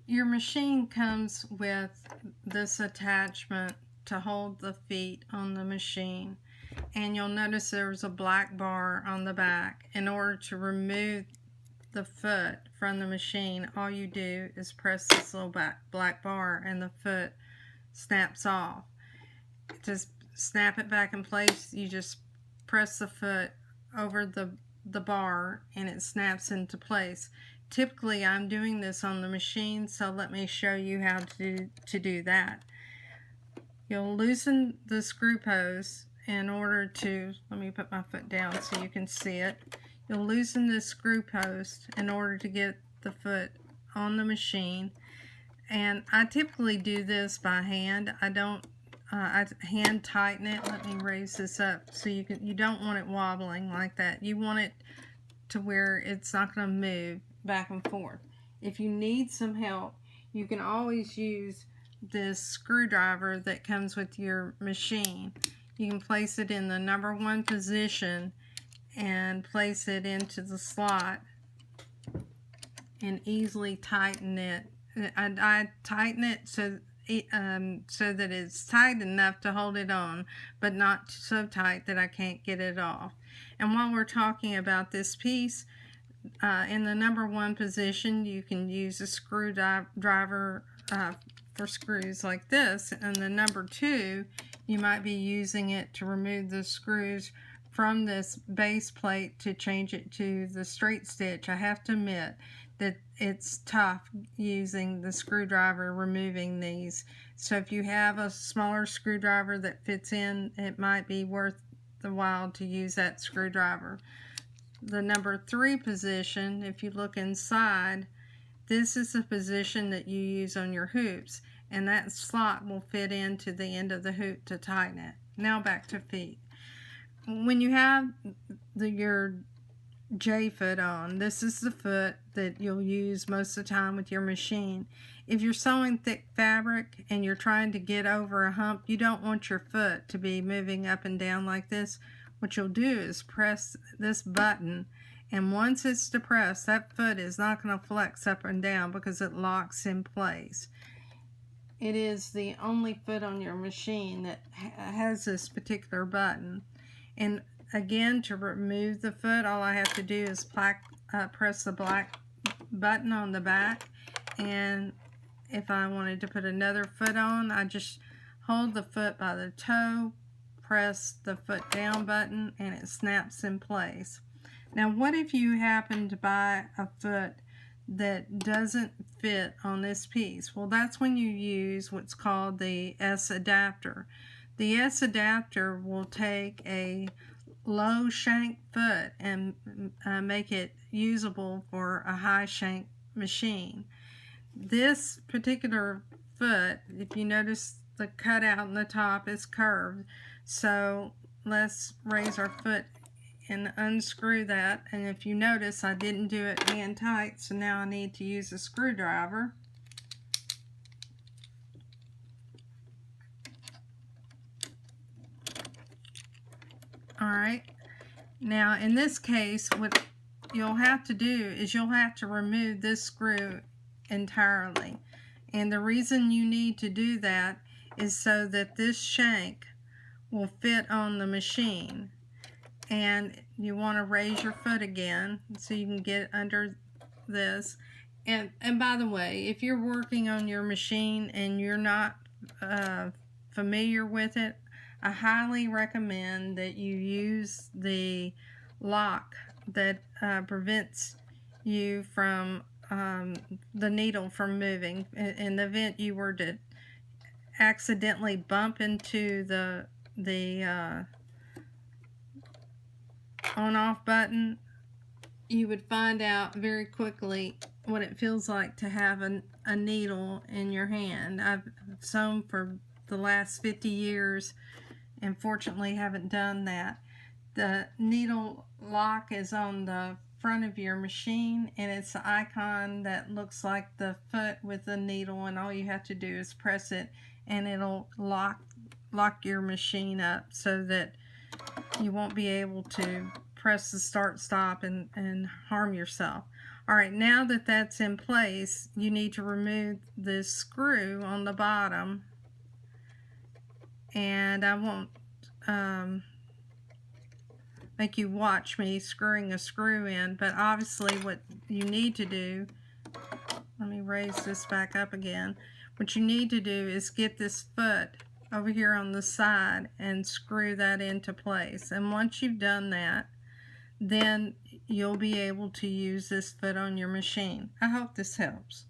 Your machine comes with this attachment to hold the feet on the machine, and you'll notice there's a black bar on the back. In order to remove the foot from the machine, all you do is press this little black bar and the foot snaps off. To snap it back in place, you just press the foot over the bar and it snaps into place. Typically, I'm doing this on the machine, so let me show you how to do that. You'll loosen the screw post in order to, let me put my foot down so you can see it. You'll loosen the screw post in order to get the foot on the machine. And I typically do this by hand. I hand tighten it. Let me raise this up so you don't want it wobbling like that. You want it to where it's not going to move back and forth. If you need some help, you can always use this screwdriver that comes with your machine. You can place it in the number 1 position and place it into the slot and easily tighten it. I tighten it so that it's tight enough to hold it on, but not so tight that I can't get it off. And while we're talking about this piece, in the number 1 position, you can use a screwdriver for screws like this. And the number 2, you might be using it to remove the screws from this base plate to change it to the straight stitch. I have to admit that it's tough using the screwdriver removing these. So if you have a smaller screwdriver that fits in, it might be worth the while to use that screwdriver. The number 3 position, if you look inside, this is the position that you use on your hoops, and that slot will fit into the end of the hoop to tighten it. Now back to feet. When you have your J foot on, this is the foot that you'll use most of the time with your machine. If you're sewing thick fabric and you're trying to get over a hump, you don't want your foot to be moving up and down like this. What you'll do is press this button, and once it's depressed, that foot is not going to flex up and down because it locks in place. It is the only foot on your machine that has this particular button. And again, to remove the foot, all I have to do is press the black button on the back, and if I wanted to put another foot on, I just hold the foot by the toe, press the foot down button, and it snaps in place. Now, what if you happen to buy a foot that doesn't fit on this piece? Well, that's when you use what's called the S adapter. The S adapter will take a low shank foot and make it usable for a high shank machine. This particular foot, if you notice the cutout in the top is curved, so let's raise our foot and unscrew that. And if you notice, I didn't do it hand tight, so now I need to use a screwdriver. Alright, now in this case, what you'll have to do is you'll have to remove this screw entirely. And the reason you need to do that is so that this shank will fit on the machine. And you want to raise your foot again so you can get under this. And by the way, if you're working on your machine and you're not familiar with it, I highly recommend that you use the lock that prevents you from the needle from moving. In the event you were to accidentally bump into the on-off button, you would find out very quickly what it feels like to have a needle in your hand. I've sewn for the last 50 years and fortunately haven't done that. The needle lock is on the front of your machine, and it's an icon that looks like the foot with the needle, and all you have to do is press it and it'll lock your machine up so that you won't be able to press the start stop and harm yourself. All right, now that that's in place, you need to remove this screw on the bottom, and I won't make you watch me screwing a screw in, but obviously what you need to do, let me raise this back up again. What you need to do is get this foot over here on the side and screw that into place. And once you've done that, then you'll be able to use this foot on your machine. I hope this helps.